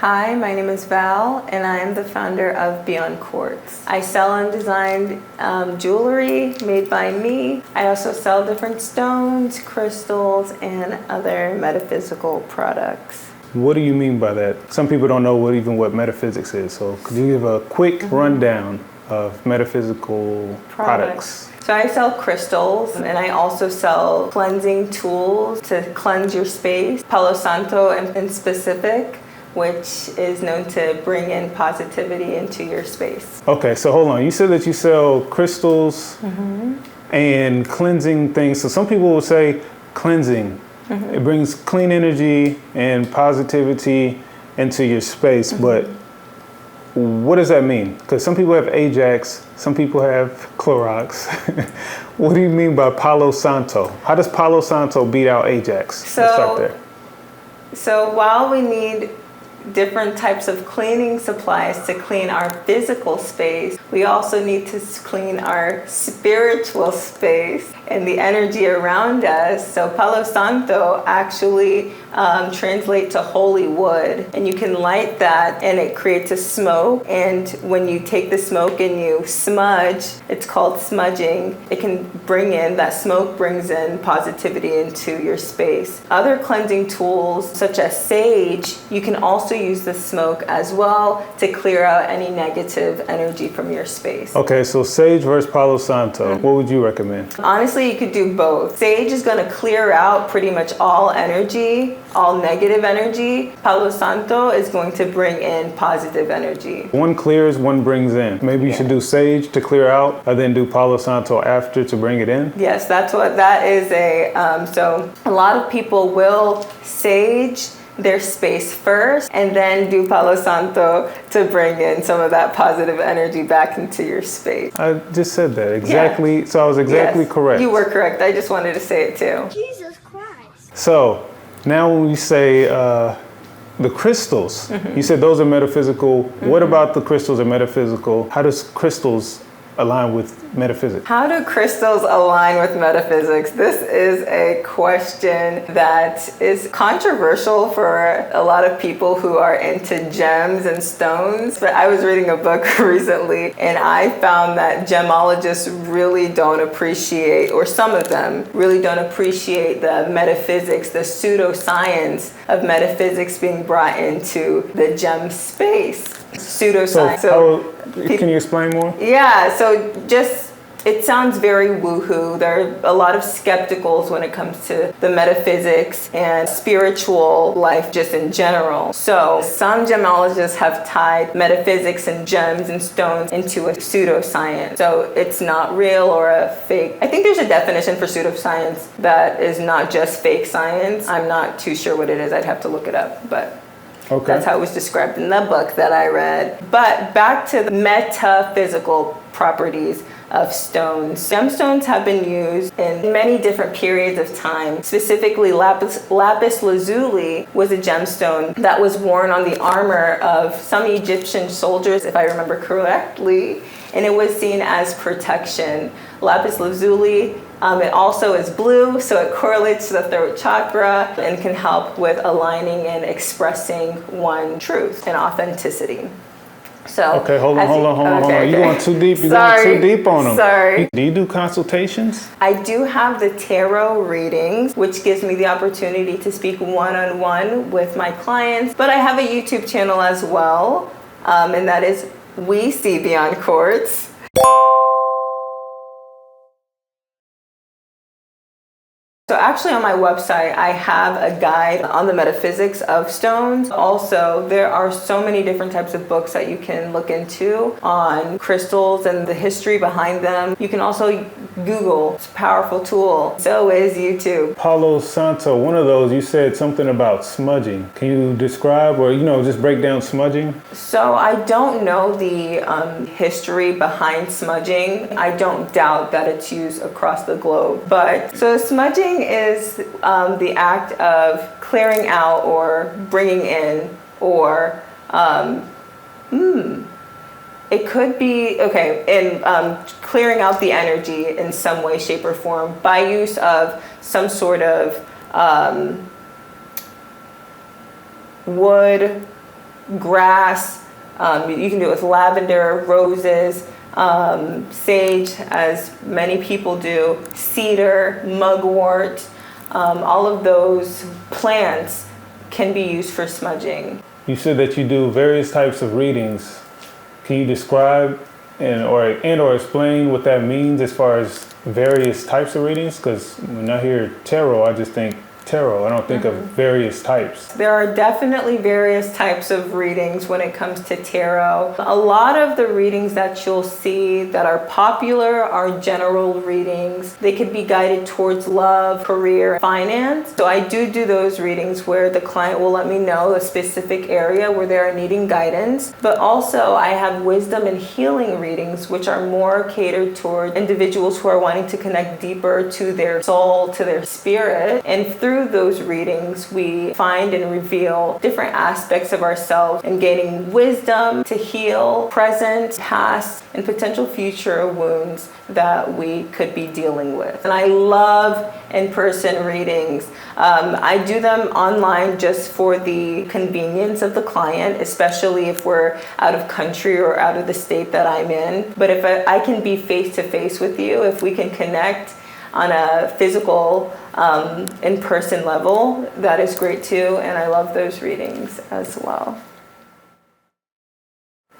Hi, my name is Val, and I am the founder of BeyondQuartz. I sell and design jewelry made by me. I also sell different stones, crystals, and other metaphysical products. What do you mean by that? Some people don't know what metaphysics is, so could you give a quick rundown of metaphysical products? So I sell crystals, and I also sell cleansing tools to cleanse your space. Palo Santo in specific, which is known to bring in positivity into your space. Okay, so hold on. You said that you sell crystals and cleansing things. So some people will say cleansing. It brings clean energy and positivity into your space, but what does that mean? Because some people have Ajax, some people have Clorox. What do you mean by Palo Santo? How does Palo Santo beat out Ajax? Let's start there. So while we need different types of cleaning supplies to clean our physical space, we also need to clean our spiritual space and the energy around us. So Palo Santo actually translates to holy wood, and you can light that and it creates a smoke, and when you take the smoke and you smudge, it's called smudging. It can that smoke brings in positivity into your space. Other cleansing tools such as sage, you can also use the smoke as well to clear out any negative energy from your space. Okay, so sage versus Palo Santo, what would you recommend? Honestly, you could do both. Sage is going to clear out pretty much all energy, all negative energy. Palo Santo is going to bring in positive energy. One clears, one brings in. Maybe you should do sage to clear out, and then do Palo Santo after to bring it in? Yes, that is so a lot of people will sage their space first and then do Palo Santo to bring in some of that positive energy back into your space. I just said that exactly. Yeah. So I was exactly correct. You were correct. I just wanted to say it too. Jesus Christ. So now when we say the crystals, you said those are metaphysical. What about the crystals are metaphysical? How does crystals align with metaphysics? How do crystals align with metaphysics? This is a question that is controversial for a lot of people who are into gems and stones. But I was reading a book recently, and I found that gemologists really don't appreciate, or some of them really don't appreciate, the metaphysics, the pseudoscience of metaphysics being brought into the gem space. Pseudoscience. Can you explain more? Yeah, so it sounds very woohoo. There are a lot of skepticals when it comes to the metaphysics and spiritual life just in general. So some gemologists have tied metaphysics and gems and stones into a pseudoscience. So it's not real or a fake. I think there's a definition for pseudoscience that is not just fake science. I'm not too sure what it is. I'd have to look it up, but okay. That's how it was described in the book that I read. But back to the metaphysical properties of stones. Gemstones have been used in many different periods of time. Specifically, lapis lazuli was a gemstone that was worn on the armor of some Egyptian soldiers, if I remember correctly, and it was seen as protection. Lapis lazuli, it also is blue, so it correlates to the throat chakra and can help with aligning and expressing one truth and authenticity. So okay, hold on. You're going too deep. You're going too deep on them. Sorry. Do you do consultations? I do have the tarot readings, which gives me the opportunity to speak one-on-one with my clients. But I have a YouTube channel as well, and that is We See Beyond Quartz. So actually on my website, I have a guide on the metaphysics of stones. Also, there are so many different types of books that you can look into on crystals and the history behind them. You can also Google. It's a powerful tool. So is YouTube. Palo Santo, one of those, you said something about smudging. Can you describe or, just break down smudging? So I don't know the history behind smudging. I don't doubt that it's used across the globe. But so smudging is the act of clearing out or bringing in, or it could be, clearing out the energy in some way, shape, or form by use of some sort of wood, grass. You can do it with lavender, roses, sage, as many people do, cedar, mugwort. All of those plants can be used for smudging. You said that you do various types of readings. Can you describe or explain what that means as far as various types of readings? Because when I hear tarot, I just think tarot. I don't think of various types. There are definitely various types of readings when it comes to tarot. A lot of the readings that you'll see that are popular are general readings. They could be guided towards love, career, finance. So I do those readings where the client will let me know a specific area where they are needing guidance. But also I have wisdom and healing readings, which are more catered toward individuals who are wanting to connect deeper to their soul, to their spirit. And through those readings, we find and reveal different aspects of ourselves and gaining wisdom to heal present, past, and potential future wounds that we could be dealing with. And I love in-person readings. I do them online just for the convenience of the client, especially if we're out of country or out of the state that I'm in. But if I can be face-to-face with you, if we can connect on a physical, in-person level, that is great too, and I love those readings as well.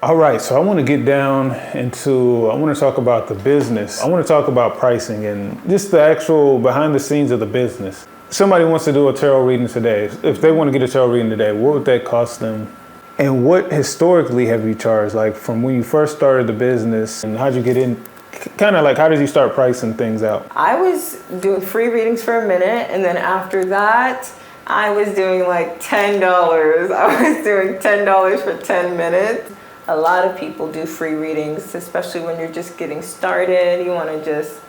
All right, so I want to get down into, I want to talk about the business. I want to talk about pricing and just the actual behind the scenes of the business. Somebody wants to do a tarot reading today. If they want to get a tarot reading today, what would that cost them? And what historically have you charged? Like from when you first started the business, and how'd you get in? Kind of like, how did you start pricing things out? I was doing free readings for a minute, and then after that, I was doing like $10. I was doing $10 for 10 minutes. A lot of people do free readings, especially when you're just getting started. You want to just,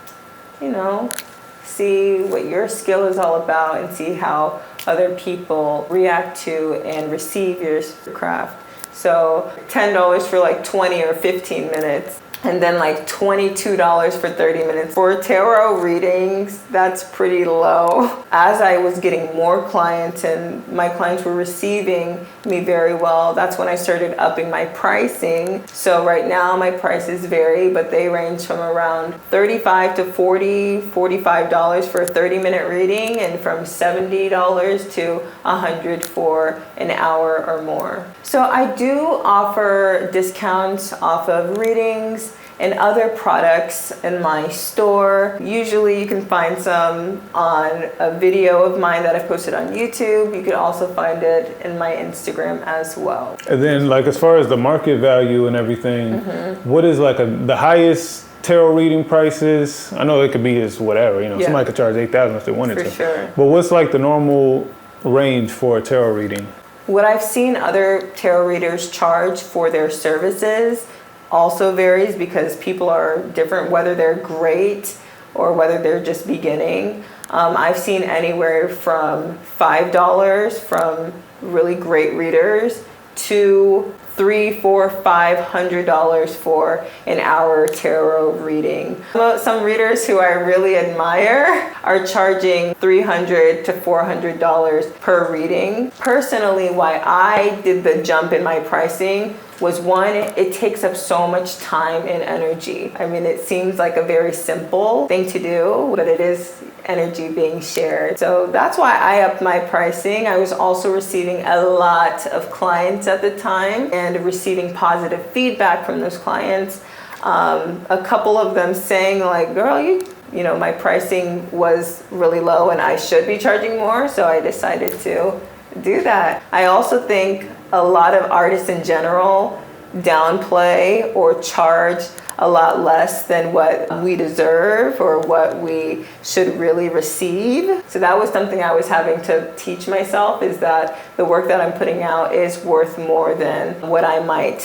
see what your skill is all about and see how other people react to and receive your craft. So $10 for like 20 or 15 minutes. And then like $22 for 30 minutes. For tarot readings, that's pretty low. As I was getting more clients and my clients were receiving me very well, that's when I started upping my pricing. So right now my prices vary, but they range from around $35 to $40, $45 for a 30-minute reading, and from $70 to $100 for an hour or more. So I do offer discounts off of readings and other products in my store. Usually you can find some on a video of mine that I've posted on YouTube. You can also find it in my Instagram as well. And then like as far as the market value and everything, what is like the highest tarot reading prices? I know it could be just whatever, somebody could charge $8,000 if they wanted to. For sure. But what's like the normal range for a tarot reading? What I've seen other tarot readers charge for their services also varies because people are different, whether they're great or whether they're just beginning. I've seen anywhere from $5 from really great readers to $300, $400, $500 for an hour tarot reading. Some readers who I really admire are charging $300 to $400 per reading. Personally, why I did the jump in my pricing was, one, it takes up so much time and energy. I mean, it seems like a very simple thing to do, but it is energy being shared. So that's why I upped my pricing. I was also receiving a lot of clients at the time and receiving positive feedback from those clients. A couple of them saying like, girl, my pricing was really low and I should be charging more. So I decided to do that. I also think a lot of artists in general downplay or charge a lot less than what we deserve or what we should really receive. So that was something I was having to teach myself, is that the work that I'm putting out is worth more than what I might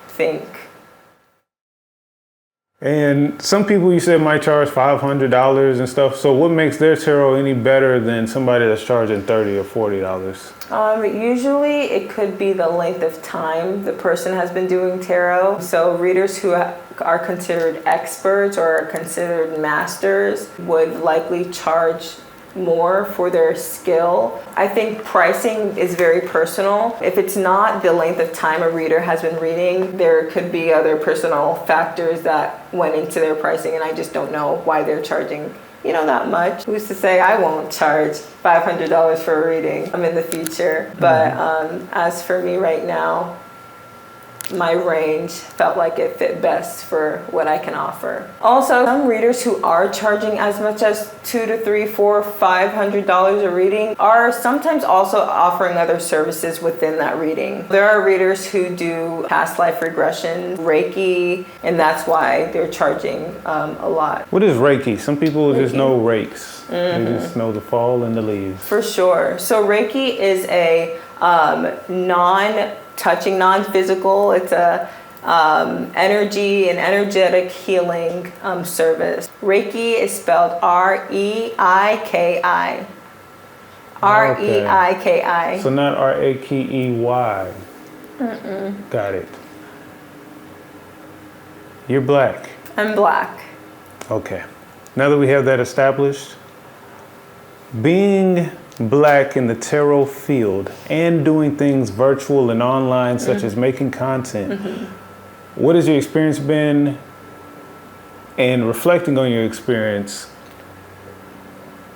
think. And some people you said might charge $500 and stuff. So what makes their tarot any better than somebody that's charging $30 or $40? Usually it could be the length of time the person has been doing tarot. So readers who are considered experts or are considered masters would likely charge more for their skill. I think pricing is very personal. If it's not the length of time a reader has been reading, there could be other personal factors that went into their pricing, and I just don't know why they're charging that much. Who's to say I won't charge $500 for a reading in the future? But as for me right now, my range felt like it fit best for what I can offer. Also, some readers who are charging as much as $200 to $300, $400, $500 a reading are sometimes also offering other services within that reading. There are readers who do past life regression, Reiki, and that's why they're charging a lot. What is Reiki? Some people just know rakes. They just know the fall and the leaves. For sure. So Reiki is a non-touching, non-physical. It's a energy and energetic healing service. Reiki is spelled R-E-I-K-I. R-E-I-K-I. So not R-A-K-E-Y. Got it. You're black. I'm black. Okay. Now that we have that established, being black in the tarot field and doing things virtual and online, such as making content, what has your experience been? And reflecting on your experience,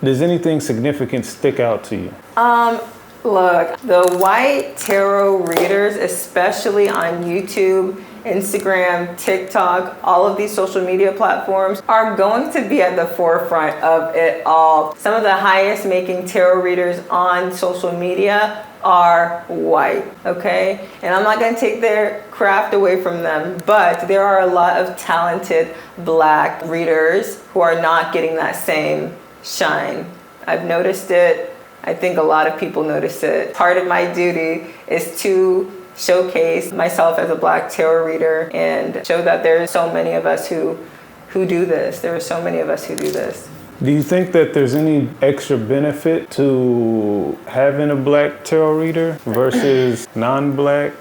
does anything significant stick out to you? Look, the white tarot readers, especially on YouTube, Instagram, TikTok, all of these social media platforms are going to be at the forefront of it all. Some of the highest making tarot readers on social media are white, okay? And I'm not going to take their craft away from them, but there are a lot of talented black readers who are not getting that same shine. I've noticed it. I think a lot of people notice it. Part of my duty is to showcase myself as a black tarot reader and show that there's so many of us who do this. There are so many of us who do this. Do you think that there's any extra benefit to having a black tarot reader versus non-black?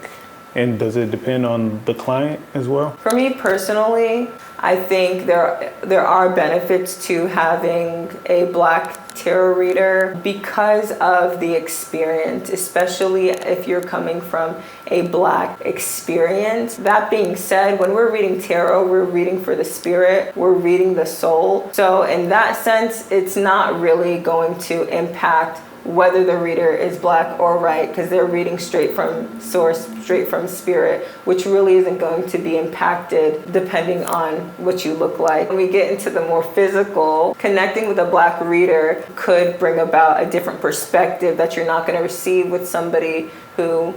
And does it depend on the client as well? For me personally, I think there are benefits to having a black tarot reader because of the experience, especially if you're coming from a black experience. That being said, when we're reading tarot, we're reading for the spirit, we're reading the soul. So in that sense, it's not really going to impact whether the reader is black or white, because they're reading straight from source, straight from spirit, which really isn't going to be impacted depending on what you look like. When we get into the more physical, connecting with a black reader could bring about a different perspective that you're not going to receive with somebody who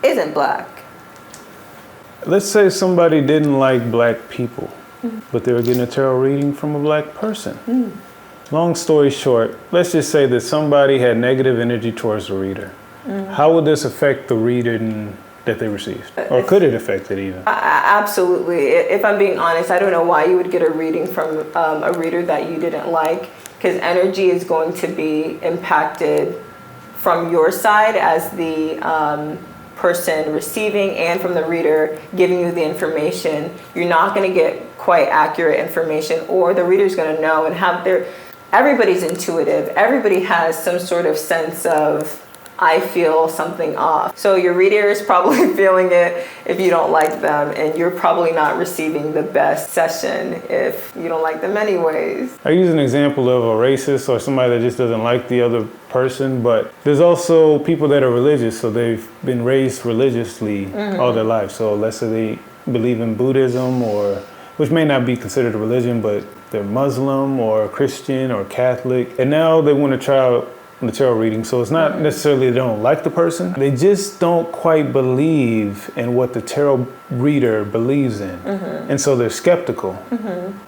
isn't black. Let's say somebody didn't like black people, but they were getting a tarot reading from a black person. Long story short, let's just say that somebody had negative energy towards the reader. How would this affect the reading that they received? Or could it affect it even? Absolutely. If I'm being honest, I don't know why you would get a reading from a reader that you didn't like, because energy is going to be impacted from your side as the person receiving and from the reader giving you the information. You're not going to get quite accurate information, or the reader's going to know and have everybody's intuitive. Everybody has some sort of sense of, I feel something off. So your reader is probably feeling it if you don't like them, and you're probably not receiving the best session if you don't like them anyways. I use an example of a racist or somebody that just doesn't like the other person, but there's also people that are religious, so they've been raised religiously all their life. So let's say they believe in Buddhism, or which may not be considered a religion, but they're Muslim or Christian or Catholic, and now they want to try out the tarot reading. So it's not necessarily they don't like the person, they just don't quite believe in what the tarot reader believes in. And so they're skeptical.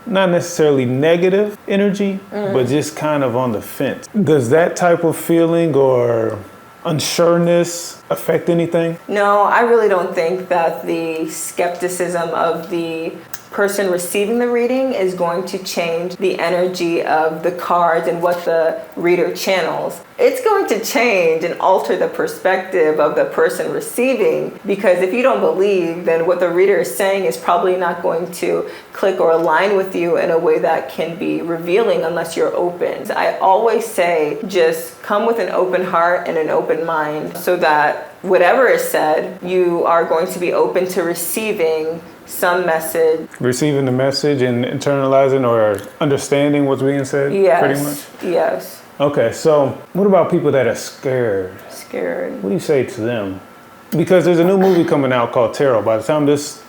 Not necessarily negative energy, but just kind of on the fence. Does that type of feeling or unsureness affect anything? No, I really don't think that the skepticism of the person receiving the reading is going to change the energy of the cards and what the reader channels. It's going to change and alter the perspective of the person receiving, because if you don't believe, then what the reader is saying is probably not going to click or align with you in a way that can be revealing unless you're open. I always say just come with an open heart and an open mind, so that whatever is said, you are going to be open to receiving some message. Receiving the message and internalizing or understanding what's being said, Yes. pretty much? Yes. Okay, so what about people that are scared? Scared. What do you say to them? Because there's a new movie coming out called Tarot. By the time this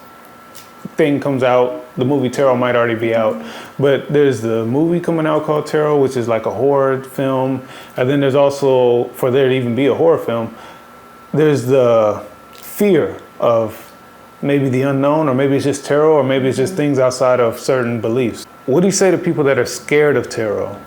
thing comes out, the movie Tarot might already be out. But there's the movie coming out called Tarot, which is like a horror film. And then there's also, for there to even be a horror film, there's the fear of maybe the unknown, or maybe it's just tarot, or maybe it's just things outside of certain beliefs. What do you say to people that are scared of tarot?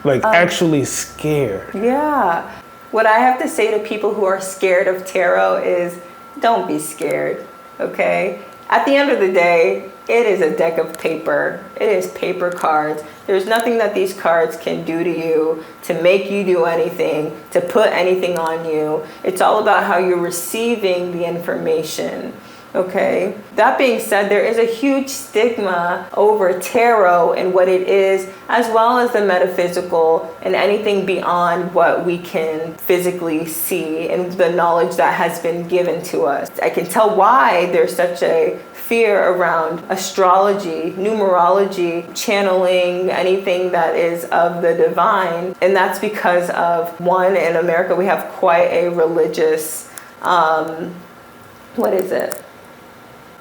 Like actually scared? Yeah. What I have to say to people who are scared of tarot is don't be scared, okay? At the end of the day, it is a deck of paper. It is paper cards. There's nothing that these cards can do to you to make you do anything, to put anything on you. It's all about how you're receiving the information. Okay. That being said, there is a huge stigma over tarot and what it is, as well as the metaphysical and anything beyond what we can physically see and the knowledge that has been given to us. I can tell why there's such a fear around astrology, numerology, channeling, anything that is of the divine. And that's because of, one, in America, we have quite a religious,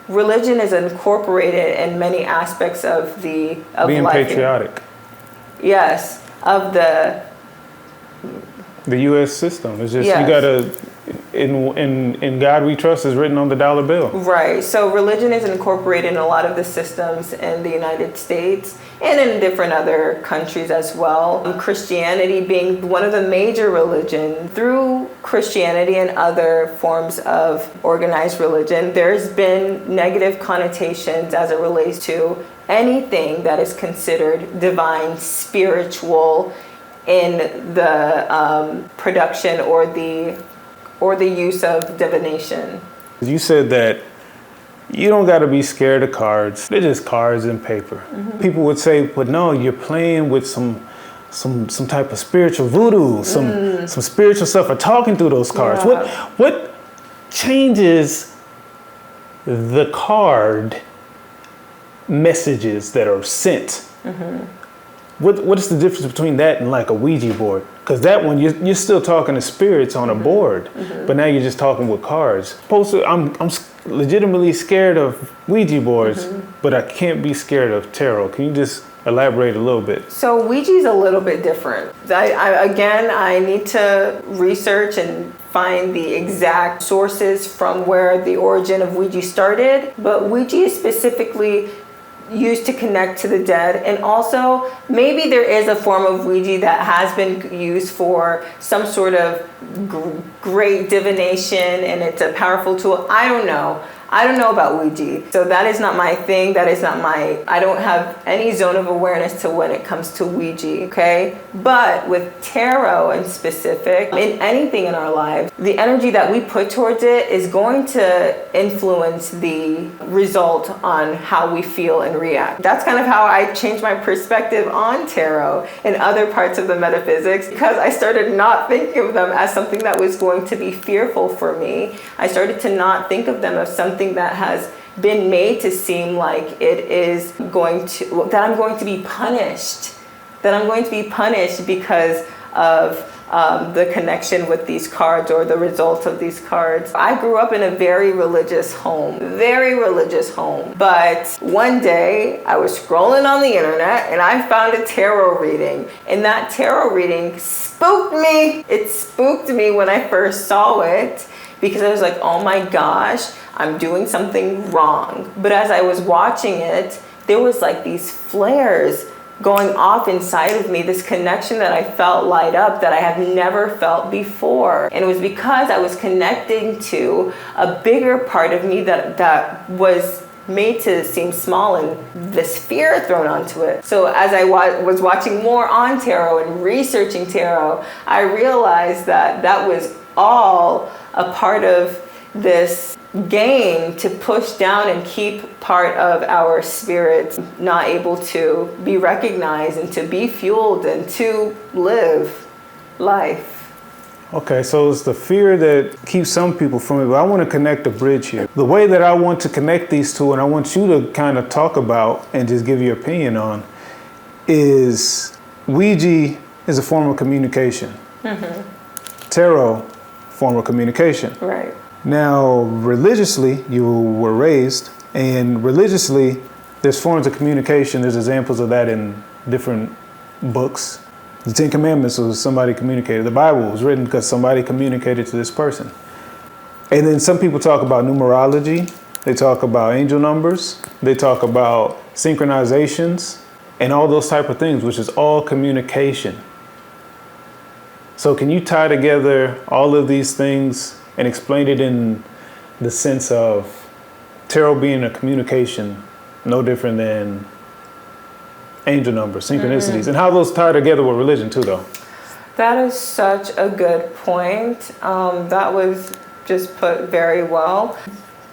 religion is incorporated in many aspects of being life. Patriotic. Yes, of the U.S. system. It's just, yes. You gotta, in God we trust is written on the dollar bill. Right. So religion is incorporated in a lot of the systems in the United States and in different other countries as well. Christianity being one of the major religions. Through Christianity and other forms of organized religion, there's been negative connotations as it relates to anything that is considered divine, spiritual, in the production or the use of divination. You said that you don't got to be scared of cards. They're just cards and paper. Mm-hmm. People would say, but no, you're playing with some type of spiritual voodoo, some spiritual stuff, or talking through those cards. Yeah. What changes the card messages that are sent? Mm-hmm. What is the difference between that and like a Ouija board? Because that one, you're still talking to spirits on a board, but now you're just talking with cards. I'm legitimately scared of Ouija boards, but I can't be scared of tarot. Can you just elaborate a little bit? So Ouija is a little bit different. I need to research and find the exact sources from where the origin of Ouija started, but Ouija is specifically used to connect to the dead, and also maybe there is a form of Ouija that has been used for some sort of great divination and it's a powerful tool. I don't know about Ouija. So that is not my thing. I don't have any zone of awareness to when it comes to Ouija, okay? But with tarot in specific, in anything in our lives, the energy that we put towards it is going to influence the result on how we feel and react. That's kind of how I changed my perspective on tarot and other parts of the metaphysics, because I started not thinking of them as something that was going to be fearful for me. I started to not think of them as something that has been made to seem like it is that I'm going to be punished because of the connection with these cards or the results of these cards. I grew up in a very religious home, but one day I was scrolling on the internet and I found a tarot reading, and that tarot reading spooked me. It spooked me when I first saw it, because I was like, oh my gosh, I'm doing something wrong. But as I was watching it, there was like these flares going off inside of me, this connection that I felt light up that I have never felt before. And it was because I was connecting to a bigger part of me that was made to seem small and this fear thrown onto it. So as I was watching more on tarot and researching tarot, I realized that that was all a part of this game to push down and keep part of our spirits not able to be recognized and to be fueled and to live life. Okay, so it's the fear that keeps some people from it, but I want to connect the bridge here. The way that I want to connect these two, and I want you to kind of talk about and just give your opinion on, is Ouija is a form of communication. Tarot, form of communication. Right. Now, religiously, you were raised, and religiously, there's forms of communication. There's examples of that in different books. The Ten Commandments was somebody communicated. The Bible was written because somebody communicated to this person. And then some people talk about numerology. They talk about angel numbers. They talk about synchronizations and all those type of things, which is all communication. So can you tie together all of these things and explain it in the sense of tarot being a communication, no different than angel numbers, synchronicities, and how those tie together with religion too, though? That is such a good point. That was just put very well.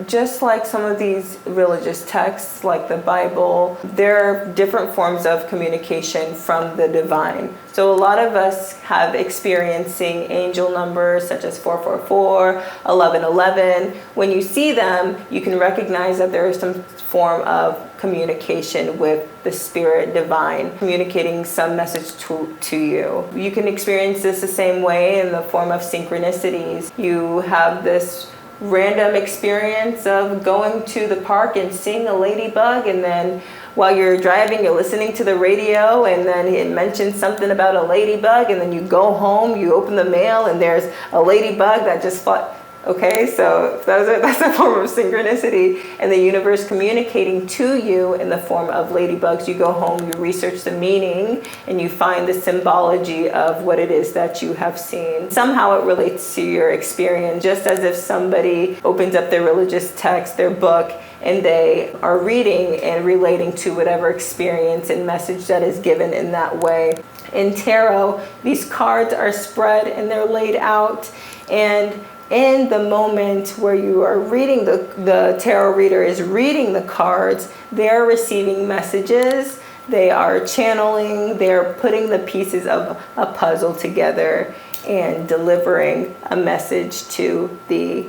Just like some of these religious texts, like the Bible, there are different forms of communication from the divine. So a lot of us have experiencing angel numbers such as 444, 1111. When you see them, you can recognize that there is some form of communication with the spirit divine, communicating some message to you. You can experience this the same way in the form of synchronicities. You have this random experience of going to the park and seeing a ladybug, and then while you're driving you're listening to the radio and then it mentions something about a ladybug, and then you go home, you open the mail, and there's a ladybug that just fought. Okay, so that's a form of synchronicity, and the universe communicating to you in the form of ladybugs. You go home, you research the meaning, and you find the symbology of what it is that you have seen. Somehow it relates to your experience, just as if somebody opens up their religious text, their book, and they are reading and relating to whatever experience and message that is given in that way. In tarot, these cards are spread and they're laid out, and in the moment where you are reading, the tarot reader is reading the cards, they're receiving messages, they are channeling, they're putting the pieces of a puzzle together and delivering a message to the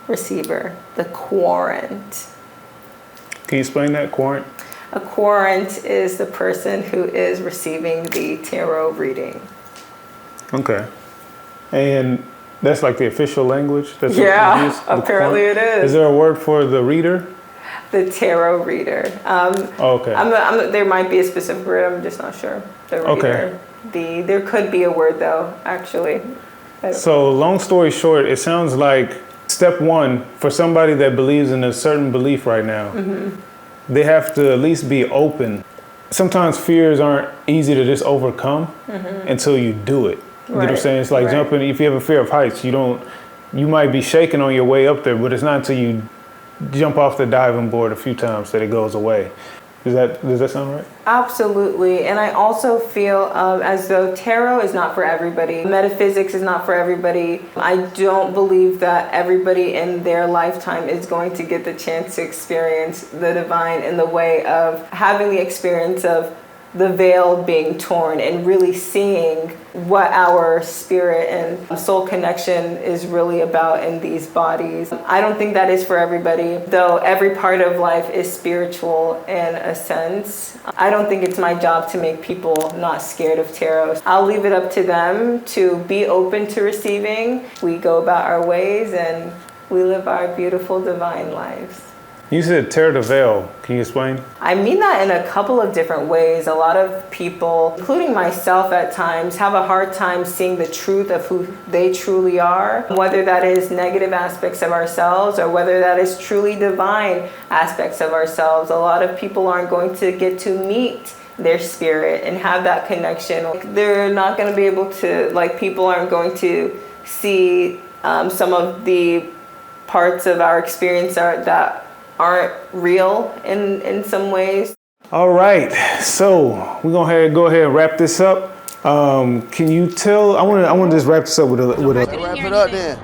receiver, the querent. Can you explain that, querent? A querent is the person who is receiving the tarot reading. Okay. And that's like the official language? That's yeah, apparently it is. Is there a word for the reader? The tarot reader. Okay. There might be a specific word, I'm just not sure. The reader. Okay. There could be a word though, actually. So long story short, it sounds like step one, for somebody that believes in a certain belief right now, they have to at least be open. Sometimes fears aren't easy to just overcome until you do it. You know what I'm saying? It's like jumping, if you have a fear of heights, you might be shaking on your way up there, but it's not until you jump off the diving board a few times that it goes away. Does that sound right? Absolutely. And I also feel as though tarot is not for everybody. Metaphysics is not for everybody. I don't believe that everybody in their lifetime is going to get the chance to experience the divine in the way of having the experience of the veil being torn and really seeing what our spirit and soul connection is really about in these bodies. I don't think that is for everybody, though every part of life is spiritual in a sense. I don't think it's my job to make people not scared of tarot. I'll leave it up to them to be open to receiving. We go about our ways and we live our beautiful divine lives. You said tear the veil. Can you explain? I mean that in a couple of different ways. A lot of people, including myself at times, have a hard time seeing the truth of who they truly are, whether that is negative aspects of ourselves or whether that is truly divine aspects of ourselves. A lot of people aren't going to get to meet their spirit and have that connection. They're not going to be able to, people aren't going to see some of the parts of our experience that aren't real in some ways. All right, so we're gonna go ahead and wrap this up. Can you tell? I want to just wrap this up with a Wrap it up then.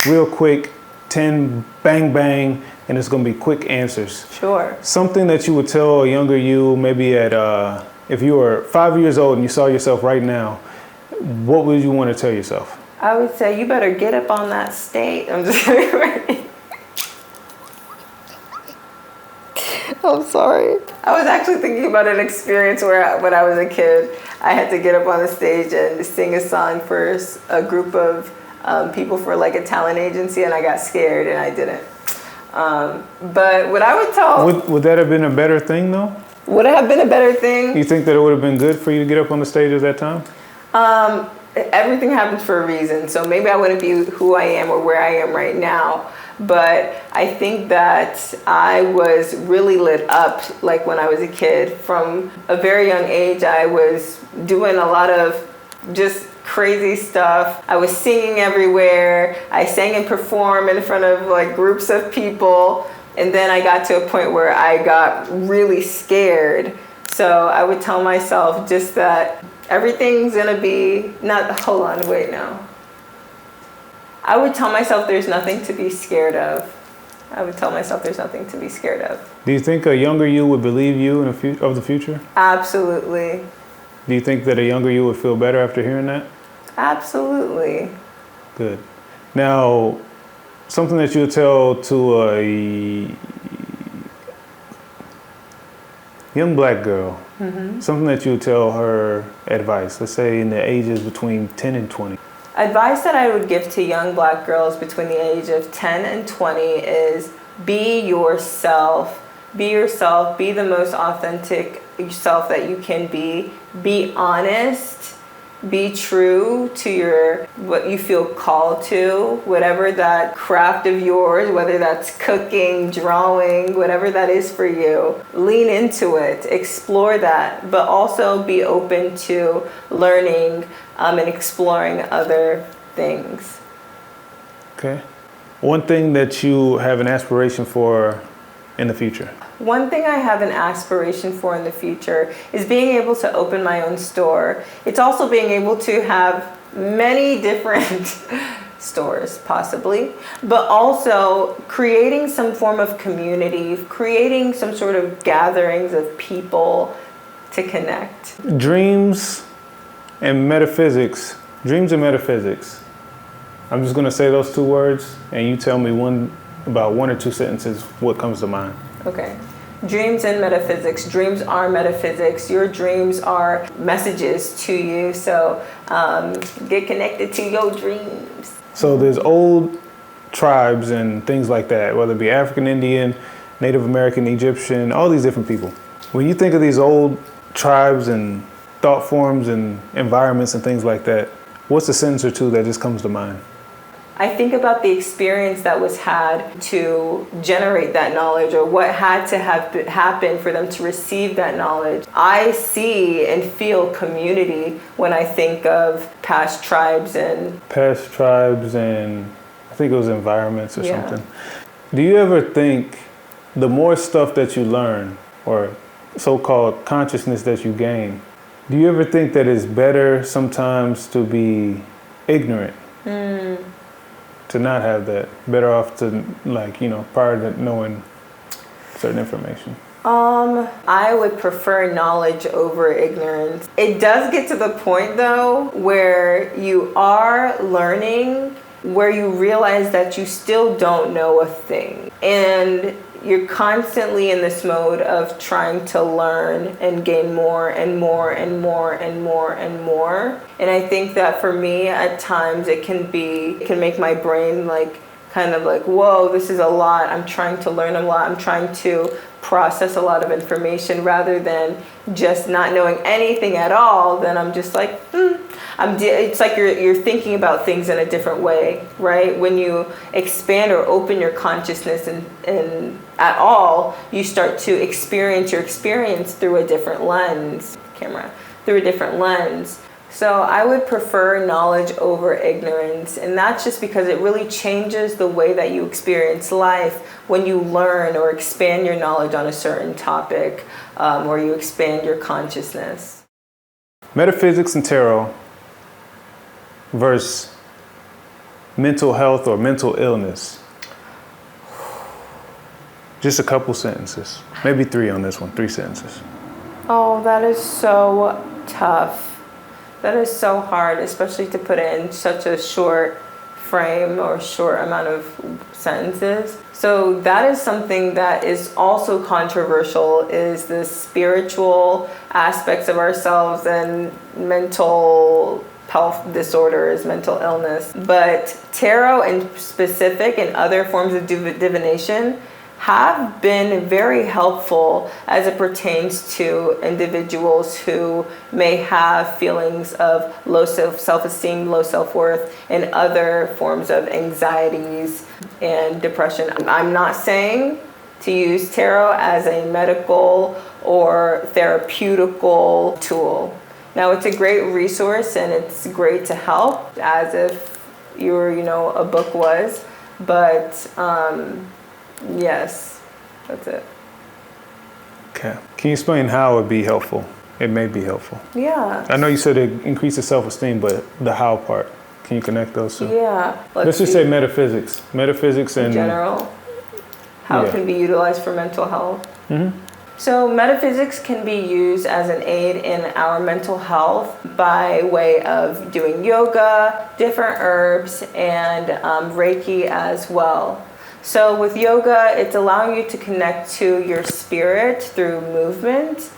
real quick 10 bang bang, and it's gonna be quick answers. Sure. Something that you would tell a younger you, maybe at if you were 5 years old and you saw yourself right now, what would you want to tell yourself? I would say you better get up on that stage. I'm just kidding. I'm sorry. I was actually thinking about an experience where when I was a kid, I had to get up on the stage and sing a song for a group of people for like a talent agency, and I got scared and I didn't. But what I would tell... Would that have been a better thing though? Would it have been a better thing? You think that it would have been good for you to get up on the stage at that time? Everything happens for a reason. So maybe I wouldn't be who I am or where I am right now. But I think that I was really lit up like when I was a kid. From a very young age, I was doing a lot of just crazy stuff. I was singing everywhere. I sang and performed in front of like groups of people. And then I got to a point where I got really scared. So I would tell myself just that everything's gonna be hold on, wait, no. I would tell myself there's nothing to be scared of. I would tell myself there's nothing to be scared of. Do you think a younger you would believe you of the future? Absolutely. Do you think that a younger you would feel better after hearing that? Absolutely. Good. Now, something that you would tell to a young black girl, something that you would tell her advice, let's say in the ages between 10 and 20. Advice that I would give to young black girls between the age of 10 and 20 is be yourself. Be yourself. Be the most authentic yourself that you can be. Be honest. Be true to what you feel called to, whatever that craft of yours, whether that's cooking, drawing, whatever that is for you. Lean into it, explore that, but also be open to learning and exploring other things. Okay. One thing that you have an aspiration for in the future? One thing I have an aspiration for in the future is being able to open my own store. It's also being able to have many different stores, possibly, but also creating some form of community, creating some sort of gatherings of people to connect. Dreams and metaphysics. Dreams and metaphysics. I'm just going to say those two words, and you tell me about one or two sentences what comes to mind. Okay. Dreams and metaphysics. Dreams are metaphysics. Your dreams are messages to you. So get connected to your dreams. So there's old tribes and things like that, whether it be African, Indian, Native American, Egyptian, all these different people. When you think of these old tribes and thought forms and environments and things like that, what's a sentence or two that just comes to mind? I think about the experience that was had to generate that knowledge, or what had to happen for them to receive that knowledge. I see and feel community when I think of past tribes and I think it was environments or something. Do you ever think the more stuff that you learn, or so-called consciousness that you gain, do you ever think that it's better sometimes to be ignorant? To not have that? Better off to, prior to knowing certain information? I would prefer knowledge over ignorance. It does get to the point though where you are learning, where you realize that you still don't know a thing. And you're constantly in this mode of trying to learn and gain more and more and more and more and more. And I think that for me, at times, it can make my brain kind of like, whoa, this is a lot. I'm trying to learn a lot. I'm trying to process a lot of information rather than just not knowing anything at all. Then I'm just like, it's like you're thinking about things in a different way, right? When you expand or open your consciousness and at all, you start to experience your experience through a different lens. Through a different lens. So I would prefer knowledge over ignorance, and that's just because it really changes the way that you experience life when you learn or expand your knowledge on a certain topic, or you expand your consciousness. Metaphysics and tarot versus mental health or mental illness. Just a couple sentences, maybe 3 on this one, 3 sentences. Oh, that is so tough. That is so hard, especially to put it in such a short frame or short amount of sentences. So that is something that is also controversial, is the spiritual aspects of ourselves and mental health disorders, mental illness. But tarot in specific and other forms of divination have been very helpful as it pertains to individuals who may have feelings of low self-esteem, low self-worth, and other forms of anxieties and depression. I'm not saying to use tarot as a medical or therapeutical tool. Now, it's a great resource and it's great to help, as if a book was, but yes, that's it. Okay. Can you explain how it would be helpful? It may be helpful. Yeah. I know you said it increases self-esteem, but the how part, can you connect those two? Yeah. Let's just say metaphysics. Metaphysics and... in general, how it can be utilized for mental health. Mm-hmm. So metaphysics can be used as an aid in our mental health by way of doing yoga, different herbs, and Reiki as well. So with yoga, it's allowing you to connect to your spirit through movement.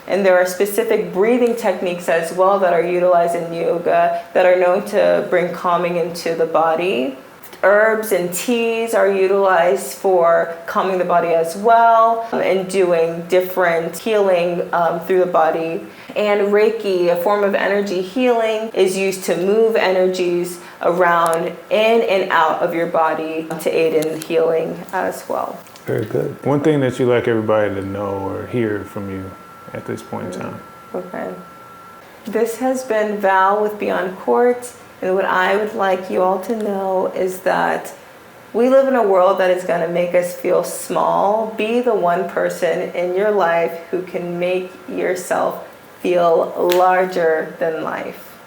And there are specific breathing techniques as well that are utilized in yoga that are known to bring calming into the body. Herbs and teas are utilized for calming the body as well, and doing different healing through the body. And Reiki, a form of energy healing, is used to move energies around in and out of your body to aid in healing as well. Very good. One thing that you'd like everybody to know or hear from you at this point in time. Okay. This has been Val with BeyondQuartz. And what I would like you all to know is that we live in a world that is going to make us feel small. Be the one person in your life who can make yourself feel larger than life.